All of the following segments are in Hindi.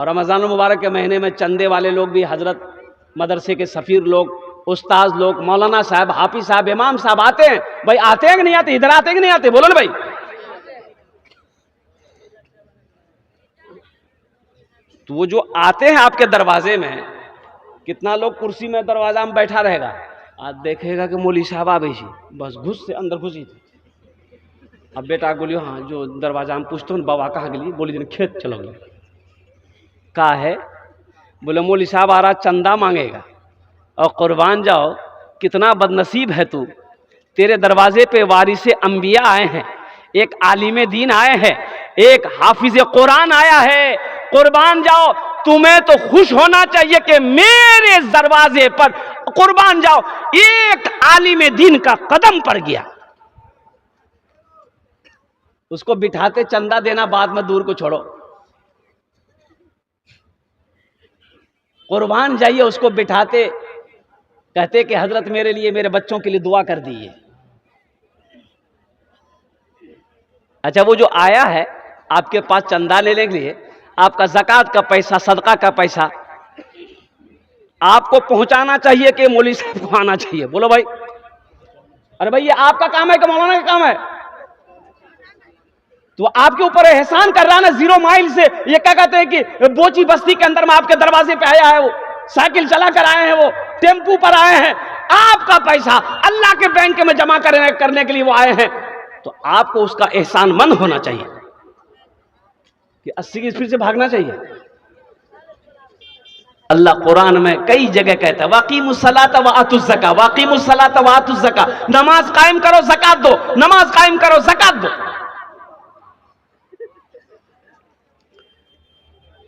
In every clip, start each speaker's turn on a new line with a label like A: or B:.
A: और रमज़ान मुबारक के महीने में चंदे वाले लोग भी, हजरत मदरसे के सफ़ीर लोग, उस्ताद लोग, मौलाना साहब, हाफिज साहब, इमाम साहब आते हैं। भाई आते हैं कि नहीं आते? इधर आते हैं कि नहीं आते? बोलो ना भाई। तो वो जो आते हैं आपके दरवाजे में, कितना लोग कुर्सी में दरवाजा में बैठा रहेगा, आज देखेगा कि मौली साहब आ गई, बस घुस से अंदर घुसी थी। अब बेटा बोलियो, हाँ जो दरवाजा में पूछते हो बाबा कहाँ गई, बोली दिन खेत चलोगे। कहा है? बोले मौली साहब आ रहा, चंदा मांगेगा और कुर्बान जाओ, कितना बदनसीब है तू, तेरे दरवाजे पे वारिसे अंबिया आए हैं, एक आलिम दीन आए हैं, एक हाफिज कुरान आया है। कुर्बान जाओ, तुम्हें तो खुश होना चाहिए कि मेरे दरवाजे पर कुर्बान जाओ एक आलिम दीन का कदम पड़ गया। उसको बिठाते, चंदा देना बाद में दूर को छोड़ो, कुर्बान जाइए, उसको बिठाते, कहते कि हजरत मेरे लिए, मेरे बच्चों के लिए दुआ कर दीजिए। अच्छा, वो जो आया है आपके पास चंदा लेने के लिए, आपका ज़कात का पैसा, सदका का पैसा आपको पहुंचाना चाहिए कि मौलवी साहब को आना चाहिए? बोलो भाई। अरे भाई ये आपका काम है कि मौलाना का काम है? तो आपके ऊपर एहसान कर रहा है ना, 0 माइल से। ये क्या कहते हैं कि बोची बस्ती के अंदर में आपके दरवाजे पे आया है, वो साइकिल चला कर आए हैं, वो टेम्पू पर आए हैं, आपका पैसा अल्लाह के बैंक में जमा करने के लिए वो आए हैं, तो आपको उसका एहसानमंद होना चाहिए कि 80 की स्पीड से भागना चाहिए। अल्लाह कुरान में कई जगह कहता है वाक़ीमुस्सलात व आतुज़ ज़का, वाक़ीमुस्सलात व आतुज़ ज़का, नमाज कायम करो ज़कात दो, नमाज कायम करो ज़कात दो।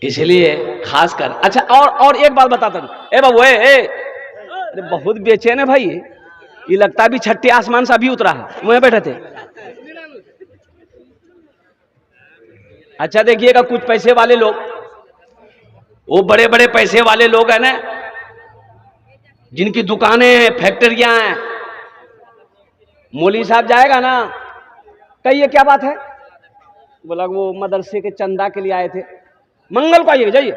A: इसलिए खासकर, अच्छा और एक बात बताता हूं, ए बाबू अरे बहुत बेचैन है भाई, ये लगता भी छठे आसमान से अभी उतरा है, वहीं बैठे थे। अच्छा देखिएगा, कुछ पैसे वाले लोग, वो बड़े बड़े पैसे वाले लोग हैं ना, जिनकी दुकानें हैं, फैक्ट्रियां हैं, मौलवी साहब जाएगा ना, कहिए क्या बात है, बोला वो मदरसे के चंदा के लिए आए थे, मंगल को आइएगा, जाइए।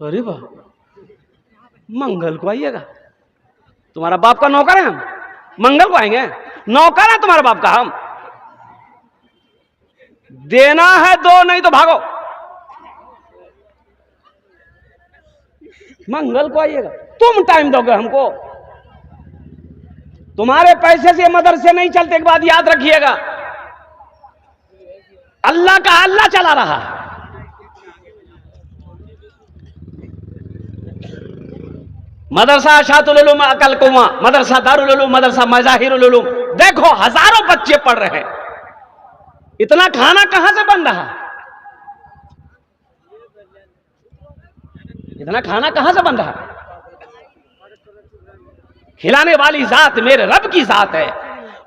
A: अरे वाह, मंगल को आइएगा? तुम्हारा बाप का नौकर है हम, मंगल को आएंगे? नौकर है तुम्हारे बाप का हम? देना है दो, नहीं तो भागो। मंगल को आइएगा? तुम टाइम दोगे हमको? तुम्हारे पैसे से मदरसे नहीं चलते। एक बात याद रखिएगा, अल्लाह का अल्लाह चला रहा है। मदरसा शातुल उलूम अकल कुआं, मदरसा दारुल उलूम, मदरसा मज़ाहिरुल उलूम, देखो हजारों बच्चे पढ़ रहे हैं, इतना खाना कहां से बन रहा है? इतना खाना कहां से बन रहा है? खिलाने वाली जात मेरे रब की जात है,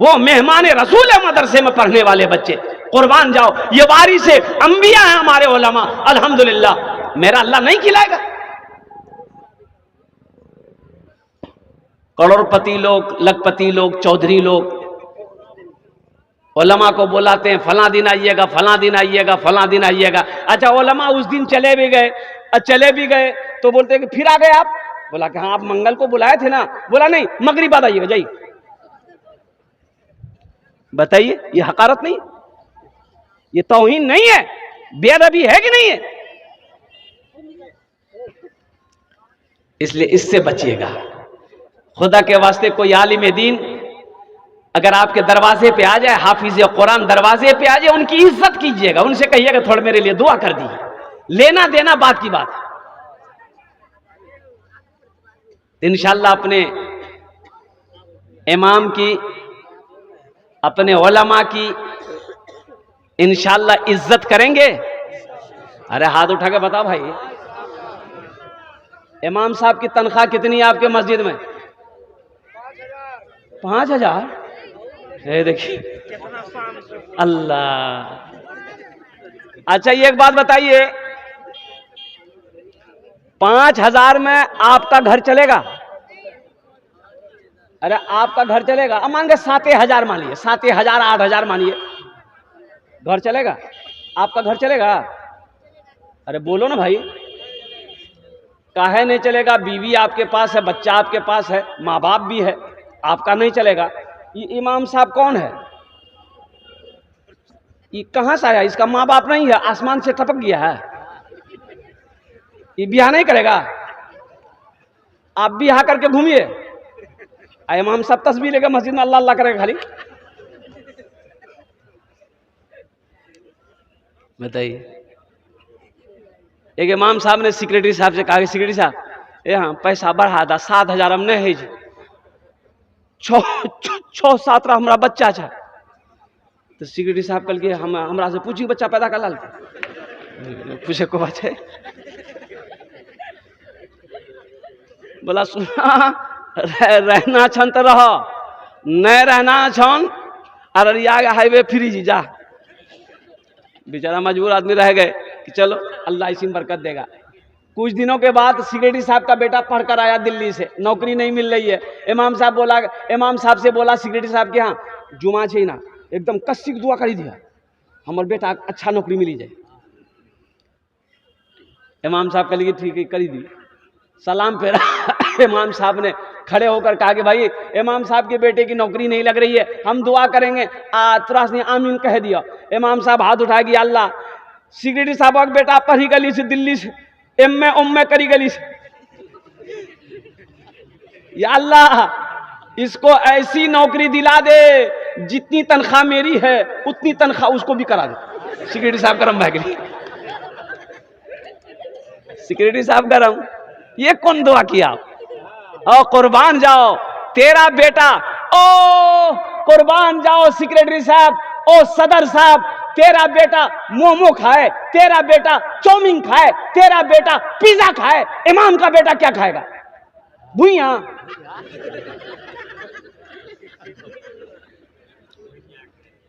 A: वो मेहमान रसूल है मदरसे में पढ़ने वाले बच्चे। कुर्बान जाओ, ये वारिस अंबिया है हमारे उलमा, अल्हम्दुलिल्लाह। मेरा अल्लाह नहीं खिलाएगा? करोड़पति लोग, लखपति लोग, चौधरी लोग उलमा को बुलाते हैं, फला दिन आइएगा, फला दिन आइएगा, फला दिन आइएगा। अच्छा, उलमा उस दिन चले भी गए तो बोलते हैं कि फिर आ गए आप? बोला कि हाँ, आप मंगल को बुलाए थे ना? बोला नहीं, मगरिब बाद आइएगा, जाइए। बताइए, ये हकारत नहीं, ये तौहीन नहीं है, बेअदबी है कि नहीं है? इसलिए इससे बचिएगा। खुदा के वास्ते कोई आलिम दीन अगर आपके दरवाजे पे आ जाए, हाफिज कुरान दरवाजे पे आ जाए, उनकी इज्जत कीजिएगा, उनसे कहिएगा थोड़ा मेरे लिए दुआ कर दीजिए। लेना देना बात की बात है। इंशाअल्लाह अपने इमाम की, अपने उलमा की इंशाअल्लाह इज्जत करेंगे। अरे हाथ उठा के बताओ भाई, इमाम साहब की तनख्वाह कितनी है आपके मस्जिद में? 5000। देखिए अल्लाह। अच्छा, ये एक बात बताइए, 5000 में आपका घर चलेगा? अरे आपका घर चलेगा? अब मान के 7000 मानिए, 7000 8000 मानिए, घर चलेगा? आपका घर चलेगा? अरे बोलो ना भाई, काहे नहीं चलेगा? बीवी आपके पास है, बच्चा आपके पास है, माँ बाप भी है, आपका नहीं चलेगा? ये इमाम साहब कौन है? ये कहां से आया? इसका माँ बाप नहीं है, आसमान से टपक गया है? ये ब्याह नहीं करेगा? आप ब्याह करके घूमिए, इमाम साहब तस्वीर लेकर मस्जिद में अल्लाह अल्लाह करेगा खाली। बताइए। एक इमाम साहब ने सेक्रेटरी साहब से कहा कि सेक्रेटरी साहब, यहाँ पैसा बढ़ा दा, 7,000 हम नहीं है जी, 6-7 हमारा बच्चा था। तो सेक्रेटरी साहब कल के हमरा से पूछी बच्चा पैदा कर लाल, पूछे को बात है? बोला सुना, रहना छन तो रह, नहीं रहना छन अररिया हाईवे फ्री जी जा। बेचारा मजबूर आदमी रह गए कि चलो अल्लाह इसी में बरकत देगा। कुछ दिनों के बाद सेक्रेटरी साहब का बेटा पढ़कर आया दिल्ली से, नौकरी नहीं मिल रही है। इमाम साहब से बोला सेक्रेटरी साहब के यहाँ जुमा छे ना, एकदम कस्सी की दुआ करी दिया हमारे बेटा अच्छा नौकरी मिली जाए। इमाम साहब कह लिए ठीक है, करी दी। सलाम फेरा इमाम साहब ने खड़े होकर कहा कि भाई इमाम साहब के बेटे की नौकरी नहीं लग रही है, हम दुआ करेंगे। तुरंत ने आमीन कह दिया। इमाम साहब हाथ उठा कि अल्लाह, सेक्रेटरी साहब का बेटा पढ़ी गली से दिल्ली से एम करी गली से, या अल्लाह इसको ऐसी नौकरी दिला दे जितनी तनख्वाह मेरी है उतनी तनख्वाह उसको भी करा दे। सेक्रेटरी साहब गरम भाग गई। सेक्रेटरी साहब गरम, ये कौन दुआ किया? ओ कुर्बान जाओ तेरा बेटा, ओ कुर्बान जाओ सेक्रेटरी साहब, ओ सदर साहब, तेरा बेटा मोमो खाए, तेरा बेटा चाउमीन खाए, तेरा बेटा पिज्जा खाए, इमाम का बेटा क्या खाएगा? भुइया।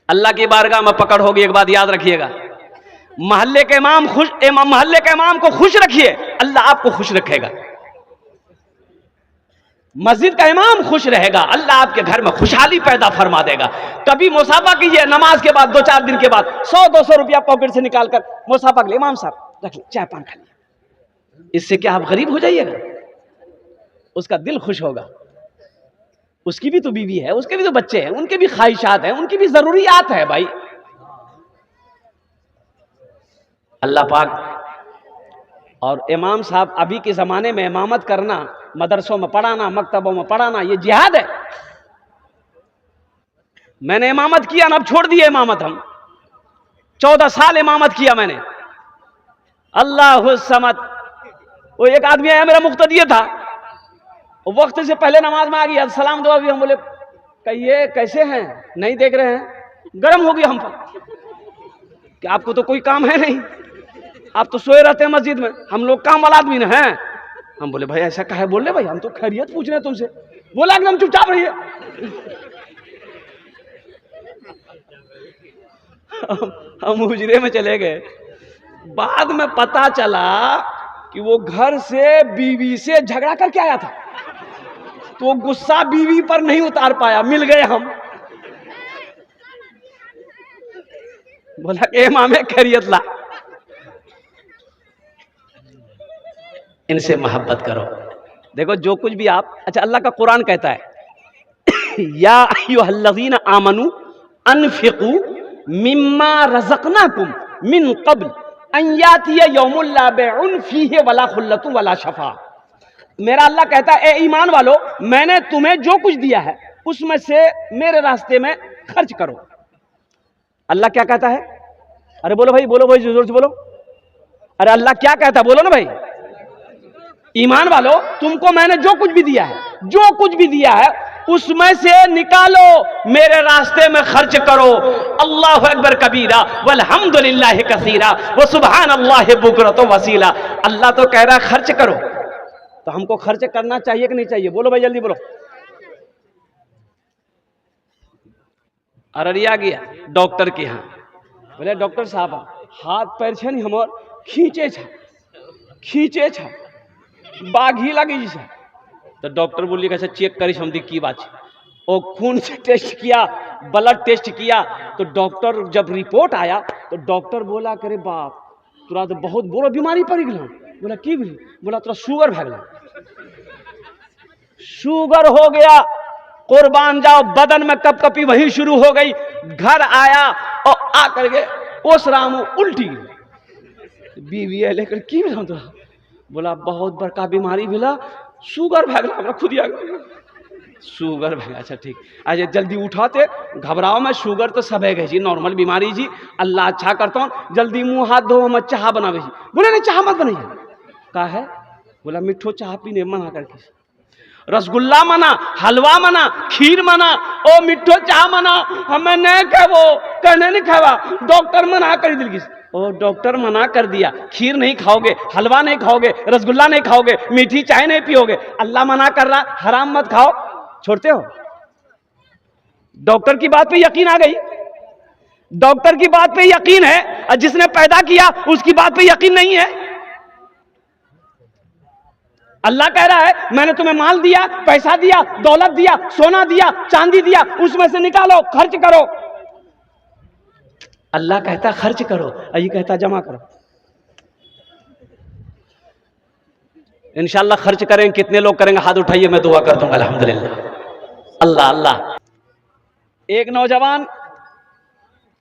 A: अल्लाह की बारगाह में पकड़ होगी। एक बात याद रखिएगा, मोहल्ले के इमाम को खुश रखिए, अल्लाह आपको खुश रखेगा। मस्जिद का इमाम खुश रहेगा, अल्लाह आपके घर में खुशहाली पैदा फरमा देगा। कभी मुसाफा कीजिए, नमाज के बाद 2-4 दिन के बाद 100-200 रुपया पॉकेट से निकालकर मुसाफा के लिए, इमाम साहब रख लो, चाय पान खा लिया। इससे क्या आप गरीब हो जाइएगा? उसका दिल खुश होगा। उसकी भी तो बीवी है, उसके भी तो बच्चे हैं, उनके भी ख्वाहिशात हैं, उनकी भी जरूरियात है भाई। अल्लाह पाक। और इमाम साहब अभी के ज़माने में इमामत करना, मदरसों में पढ़ाना, मकतबों में पढ़ाना, ये जिहाद है। मैंने इमामत किया ना, अब छोड़ दिया इमामत। हम 14 साल इमामत किया मैंने। अल्लाह समद। वो एक आदमी आया, मेरा मुक्तदी था, वक्त से पहले नमाज में आ गया, सलाम दुआ भी। हम बोले कहिए कैसे हैं? नहीं देख रहे हैं? गर्म हो गया हम पर कि आपको तो कोई काम है नहीं, आप तो सोए रहते हैं मस्जिद में, हम लोग काम वाला आदमी ना हैं। हम बोले भाई ऐसा कहे बोल रहे भाई, हम तो खैरियत पूछ रहे हैं तुमसे। बोला एकदम चुपचाप रहिए। हम हुजरे में चले गए। बाद में पता चला कि वो घर से बीवी से झगड़ा करके आया था, तो गुस्सा बीवी पर नहीं उतार पाया, मिल गए हम। बोला कि इमाम खैरियत ला, इनसे मोहब्बत करो। देखो जो कुछ भी आप, अच्छा अल्लाह का कुरान कहता है या अय्युहल्लज़ीना आमनू अनफिकू मिम्मा रज़क़नाकुम मिन क़ब्ल अन यातिया यौमुल ला बैउन फीहि वला खुल्लतु वला शफा। मेरा अल्लाह कहता है ए ईमान वालो, मैंने तुम्हें जो कुछ दिया है उसमें से मेरे रास्ते में खर्च करो। अल्लाह क्या कहता है? अरे बोलो भाई, बोलो भाई, जोर से बोलो। अरे अल्लाह क्या कहता है? बोलो ना भाई। ईमान वालो, तुमको मैंने जो कुछ भी दिया है, जो कुछ भी दिया है उसमें से निकालो, मेरे रास्ते में खर्च करो। अल्लाहु अकबर कबीरा वल्हम्दुलिल्लाहि कसीरा व सुब्हानल्लाहि बुकरतु वसीला। अल्लाह तो कह रहा है खर्च करो, तो हमको खर्च करना चाहिए कि नहीं चाहिए? बोलो भाई जल्दी बोलो। अररिया गया डॉक्टर के यहाँ, बोले डॉक्टर साहब हाथ पैर छे नहीं हमर खींचे छा बाघी लगी छे। तो डॉक्टर बोली कैसे चेक करी हम की बात है। और खून से टेस्ट किया, ब्लड टेस्ट किया, तो डॉक्टर जब रिपोर्ट आया तो डॉक्टर बोला करे बाप तोरा तो बहुत बड़ो बीमारी पड़ गया। बोला की भी? बोला तोरा शुगर भै गया। शुगर हो गया, कुर्बान जाओ, बदन में कपकपी वही शुरू हो गई। घर आया और आकर के ओस राम उल्टी बीवी है लेकर की तोरा? बोला बहुत बड़का बीमारी मिला, शुगर भै गया, खुद ही आ गया शुगर भै। अच्छा ठीक, आज जल्दी उठाते, घबराओ में, शुगर तो सब है जी, नॉर्मल बीमारी जी, अल्लाह अच्छा करता हूँ, जल्दी मुंह हाथ धो, हम चाह बनावे जी। बोले नहीं चाह मत बनाइए। कहा है? बोला मिठो चाह पीने मना करके, रसगुल्ला मना, हलवा मना, खीर मना, ओ मिठो चाह मना, हमें नहीं खावो, कहने नहीं खावा, डॉक्टर मना कर दिल। ओ डॉक्टर मना कर दिया, खीर नहीं खाओगे, हलवा नहीं खाओगे, रसगुल्ला नहीं खाओगे, मीठी चाय नहीं पियोगे, अल्लाह मना कर रहा, हराम मत खाओ, छोड़ते हो? डॉक्टर की बात पे यकीन आ गई? डॉक्टर की बात पे यकीन है और जिसने पैदा किया उसकी बात पे यकीन नहीं है। अल्लाह कह रहा है मैंने तुम्हें माल दिया, पैसा दिया, दौलत दिया, सोना दिया, चांदी दिया, उसमें से निकालो, खर्च करो। अल्लाह कहता खर्च करो और ये कहता जमा करो। इंशाअल्लाह खर्च करेंगे। कितने लोग करेंगे? हाथ उठाइए, मैं दुआ कर दूंगा। अल्हम्दुलिल्लाह, अल्लाह अल्लाह। एक नौजवान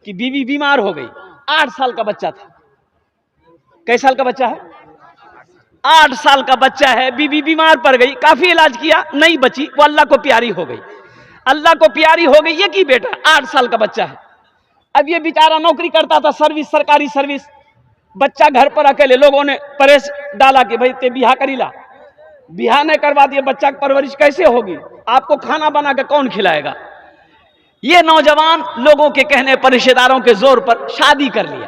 A: की बीवी बीमार हो गई, 8 साल का बच्चा था। कई साल का बच्चा है? 8 साल का बच्चा है, बीवी बीमार पड़ गई, काफी इलाज किया, नहीं बची, वो अल्लाह को प्यारी हो गई। अल्लाह को प्यारी हो गई ये की बेटा, 8 साल का बच्चा है। अब ये बेचारा नौकरी करता था, सर्विस, सरकारी सर्विस, बच्चा घर पर अकेले, लोगों ने परेश डाला कि भाई ते बिहा करीला, बिहा नहीं करवा दिए, बच्चा की परवरिश कैसे होगी, आपको खाना बना के कौन खिलाएगा? ये नौजवान लोगों के कहने पर, रिश्तेदारों के जोर पर शादी कर लिया।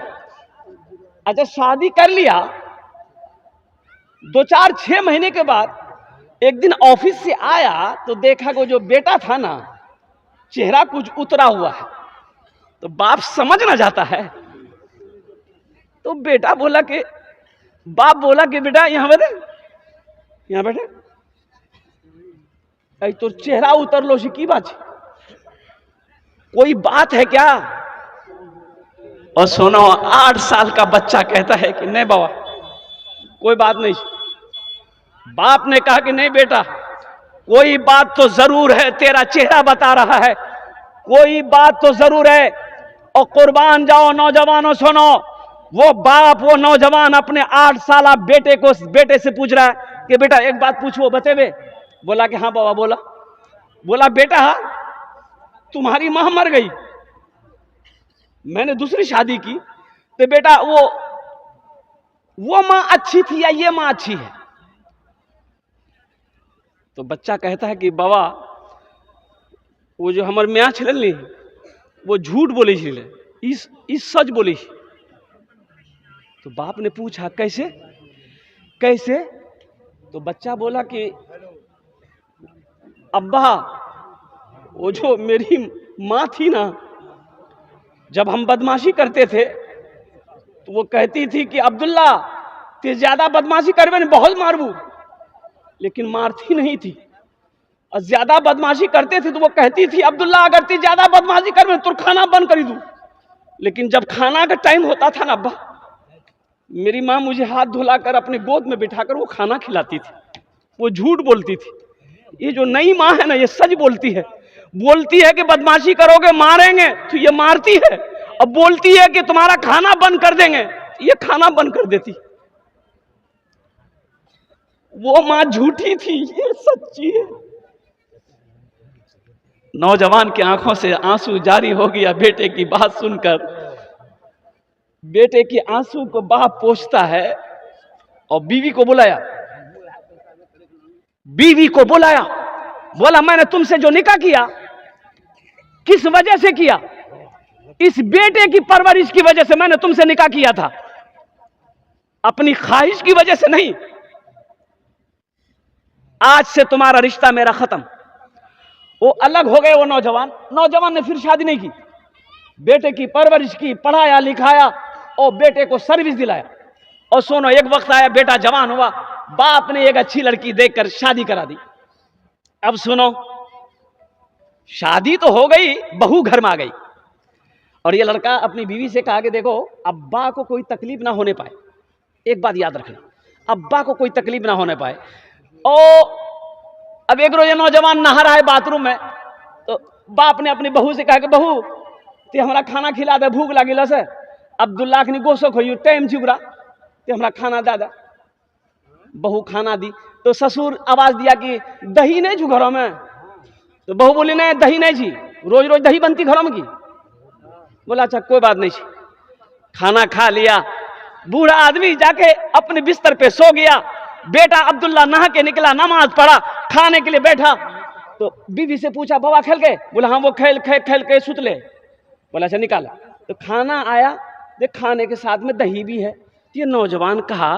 A: अच्छा शादी कर लिया, 2-4-6 महीने के बाद एक दिन ऑफिस से आया तो देखा कि जो बेटा था ना, चेहरा कुछ उतरा हुआ है। तो बाप समझ ना जाता है, तो बेटा बोला कि, बाप बोला कि बेटा यहां बैठे, यहां बैठे, तो चेहरा उतर लो सी की बात, कोई बात है क्या? और सुनो, 8 साल का बच्चा कहता है कि नहीं बाबा कोई बात नहीं। बाप ने कहा कि नहीं बेटा कोई बात तो जरूर है, तेरा चेहरा बता रहा है, कोई बात तो जरूर है। और कुर्बान जाओ नौजवानों, सुनो, वो बाप, वो नौजवान अपने 8 साल बेटे से पूछ रहा है कि बेटा एक बात पूछो, बतेबे? बोला कि हाँ बाबा। बोला बेटा तुम्हारी मां मर गई, मैंने दूसरी शादी की, तो बेटा वो मां अच्छी थी या ये मां अच्छी है? तो बच्चा कहता है कि बाबा वो जो हमारे म्या छे वो झूठ बोले छे, इस सच बोले। तो बाप ने पूछा कैसे कैसे? तो बच्चा बोला कि अब्बा वो जो मेरी माँ थी ना, जब हम बदमाशी करते थे तो वो कहती थी कि अब्दुल्ला ते ज्यादा बदमाशी करवे न बहुत मारबू, लेकिन मारती नहीं थी। और ज्यादा बदमाशी करते थे तो वो कहती थी अब्दुल्ला अगर ते ज्यादा बदमाशी करवे तो खाना बंद कर दूं। लेकिन जब खाना का टाइम होता था ना अब्बा, मेरी माँ मुझे हाथ धुलाकर अपने गोद में बिठाकर वो खाना खिलाती थी। वो झूठ बोलती थी। ये जो नई माँ है ना, ये सच बोलती है। बोलती है कि बदमाशी करोगे मारेंगे, तो ये मारती है। अब बोलती है कि तुम्हारा खाना बंद कर देंगे, ये खाना बंद कर देती। वो माँ झूठी थी, ये सच्ची है। नौजवान की आंखों से आंसू जारी हो गया बेटे की बात सुनकर। बेटे की आंसू को बाप पोंछता है और बीवी को बुलाया। बोला मैंने तुमसे जो निकाह किया किस वजह से किया? इस बेटे की परवरिश की वजह से मैंने तुमसे निकाह किया था, अपनी ख्वाहिश की वजह से नहीं। आज से तुम्हारा रिश्ता मेरा खत्म। वो अलग हो गए। वो नौजवान ने फिर शादी नहीं की, बेटे की परवरिश की, पढ़ाया लिखाया और बेटे को सर्विस दिलाया। और सुनो, एक वक्त आया बेटा जवान हुआ, बाप ने एक अच्छी लड़की देखकर शादी करा दी। अब सुनो, शादी तो हो गई, बहू घर में आ गई और ये लड़का अपनी बीवी से कहा कि देखो अब्बा को कोई तकलीफ ना होने पाए, एक बात याद रखना, अब्बा को कोई तकलीफ ना होने पाए। और अब एक रोज नौजवान नहा रहा है बाथरूम में, तो बाप ने अपनी बहू से कहा कि बहू ते हमारा खाना खिला दे, भूख लगी लस है। अब्दुल्ला ने गोसो खोई टाइम चुगरा ते हमारा खाना दादा। बहू खाना दी तो ससुर आवाज दिया कि दही नहीं छू घरों में। तो बहू बोली नहीं दही नहीं छी, रोज रोज दही बनती घरों में की। बोला अच्छा कोई बात नहीं छी। खाना खा लिया, बूढ़ा आदमी जाके अपने बिस्तर पे सो गया। बेटा अब्दुल्ला नहा के निकला, नमाज पढ़ा, खाने के लिए बैठा तो बीवी से पूछा बाबा खेल गए? बोला हाँ वो खेल के सुत ले। बोला अच्छा निकाला तो खाना आया, देख खाने के साथ में दही भी है। ये नौजवान कहा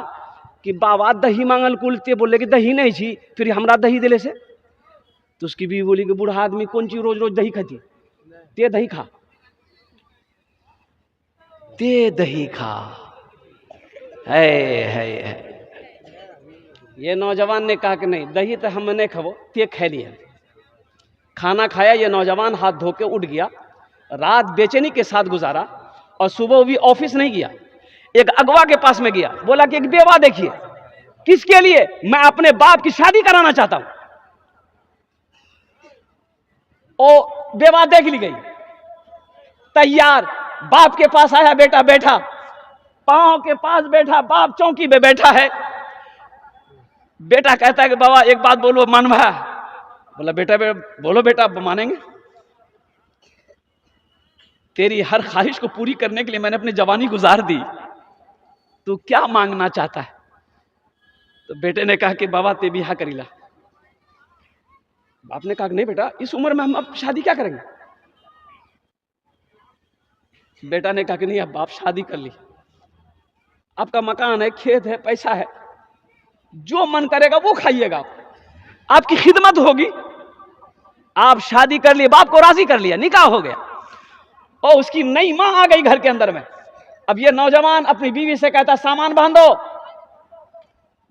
A: कि बाबा दही मांगल कुलते, बोले कि दही नहीं छी, फिर हमरा दही दिले से। तो उसकी बीवी बोली कि बूढ़ा आदमी कौन चीज रोज रोज दही खाती, ते दही खा, ते दही खा। है ये नौजवान ने कहा कि नहीं दही तो हम नहीं खाबो, ते खा लिया। खाना खाया, ये नौजवान हाथ धो के उठ गया, रात बेचैनी के साथ गुजारा और सुबह भी ऑफिस नहीं गया। एक अगवा के पास में गया, बोला कि एक बेवा देखिए। किसके लिए? मैं अपने बाप की शादी कराना चाहता हूं। ओ बेवा देख ली गई, तैयार, बाप के पास आया, बेटा बैठा, पांव के पास बैठा, बाप चौकी पे बैठा है। बेटा कहता है कि बाबा एक बात बोलो, मनवा। बोला बेटा बोलो बेटा, मानेंगे। तेरी हर ख्वाहिश को पूरी करने के लिए मैंने अपनी जवानी गुजार दी, तू क्या मांगना चाहता है? तो बेटे ने कहा कि बाबा ते बिहा करीला। बाप ने कहा नहीं बेटा, इस उम्र में हम अब शादी क्या करेंगे? बेटा ने कहा कि नहीं अब बाप शादी कर ली, आपका मकान है, खेत है, पैसा है, जो मन करेगा वो खाइएगा, आपकी खिदमत होगी। आप शादी कर लिए, बाप को राजी कर लिया, निकाह हो गया और उसकी नई मां आ गई घर के अंदर में। अब ये नौजवान अपनी बीवी से कहता सामान बांधो,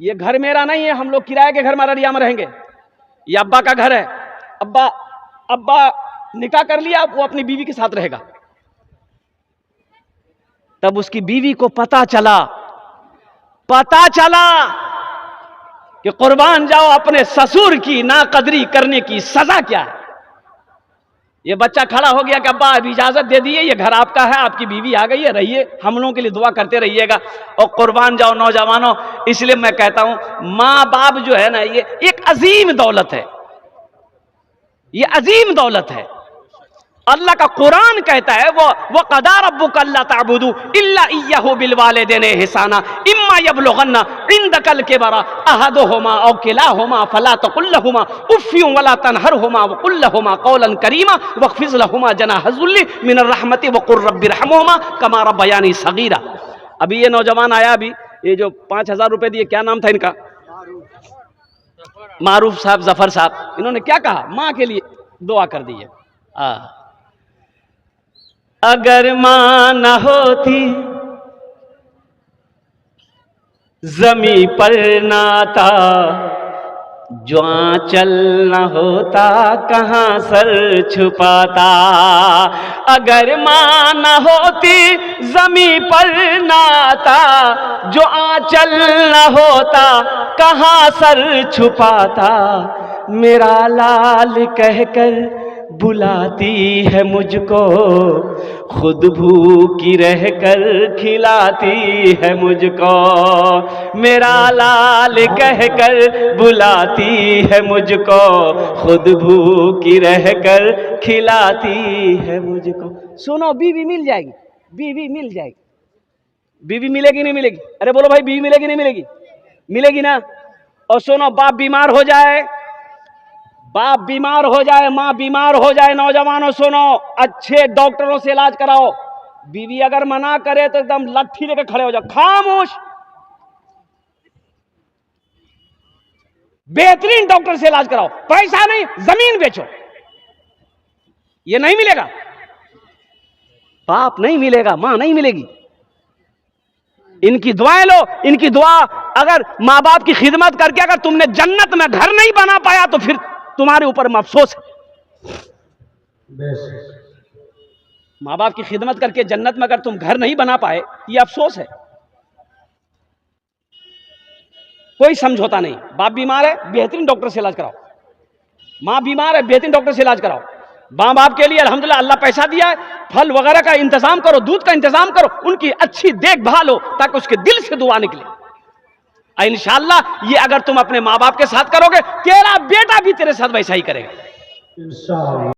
A: ये घर मेरा नहीं है, हम लोग किराए के घर में अररिया में रहेंगे, ये अब्बा का घर है। अब्बा निकाह कर लिया, वो अपनी बीवी के साथ रहेगा। तब उसकी बीवी को पता चला कि कुर्बान जाओ अपने ससुर की नाकदरी करने की सजा क्या है। ये बच्चा खड़ा हो गया कि अब्बा अभी इजाजत दे दिए, ये घर आपका है, आपकी बीवी आ गई है, रहिए, हम लोगों के लिए दुआ करते रहिएगा और कुर्बान जाओ नौजवानों। इसलिए मैं कहता हूं मां बाप जो है ना, ये एक अजीम दौलत है, ये अजीम दौलत है। अल्लाह का कुरान कहता है वो क़दा रब्बुका अल्ला ताबुदू इल्ला इय्याहु बिल वालिदैनि इहसाना इम्मा यबलुगन्ना इंदकल किबरा अहदुहुमा औ किलाहुमा फला तकुल लहुमा उफ़्फिन वला तनहरहुमा वक़ुल लहुमा क़ौलन करीमा वख़्फ़िज़ लहुमा जनाह ज़ुल्ली मिनर रहमति वक़ुर रब्बिरहमहुमा कमा रब्बयानी सग़ीरा। अभी ये नौजवान आया, अभी ये जो 5000 रुपए दिए, क्या नाम था इनका? मारूफ साहब, जफर साहब। इन्होंने क्या कहा? मां के लिए दुआ कर दी है। अगर मां न होती जमी पर नाता, जो आंचल न होता कहां सर छुपाता। अगर मां न होती जमी पर नाता, जो आंचल न होता कहां सर छुपाता। मेरा लाल कहकर बुलाती है मुझको, खुद भूखी रहकर खिलाती है मुझको। मेरा लाल कहकर बुलाती है मुझको, खुद भूखी रहकर खिलाती है मुझको। सुनो, बीवी मिल जाएगी, बीवी मिल जाएगी। बीवी मिलेगी नहीं मिलेगी? अरे बोलो भाई, बीवी मिलेगी नहीं मिलेगी? मिलेगी ना। और सुनो, बाप बीमार हो जाए, बाप बीमार हो जाए, मां बीमार हो जाए, नौजवानों सुनो, अच्छे डॉक्टरों से इलाज कराओ। बीवी अगर मना करे तो एकदम लट्ठी लेकर खड़े हो जाओ, खामोश। बेहतरीन डॉक्टर से इलाज कराओ, पैसा नहीं, जमीन बेचो, ये नहीं मिलेगा। बाप नहीं मिलेगा, मां नहीं मिलेगी। इनकी दुआएं लो, इनकी दुआ, अगर मां बाप की खिदमत करके अगर तुमने जन्नत में घर नहीं बना पाया तो फिर तुम्हारे ऊपर अफसोस है। मां बाप की खिदमत करके जन्नत में अगर तुम घर नहीं बना पाए, ये अफसोस है। कोई समझौता नहीं। बाप बीमार है, बेहतरीन डॉक्टर से इलाज कराओ। माँ बीमार है, बेहतरीन डॉक्टर से इलाज कराओ। माँ बाप के लिए अल्हम्दुलिल्लाह अल्लाह पैसा दिया है, फल वगैरह का इंतजाम करो, दूध का इंतजाम करो, उनकी अच्छी देखभाल हो ताकि उसके दिल से दुआ निकले। इंशाअल्लाह ये अगर तुम अपने माँ बाप के साथ करोगे, तेरा बेटा भी तेरे साथ वैसा ही करेगा।